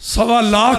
1.25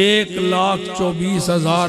1,24,000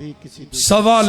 1.25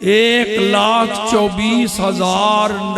1,24,000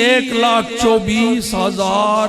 1,24,000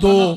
2،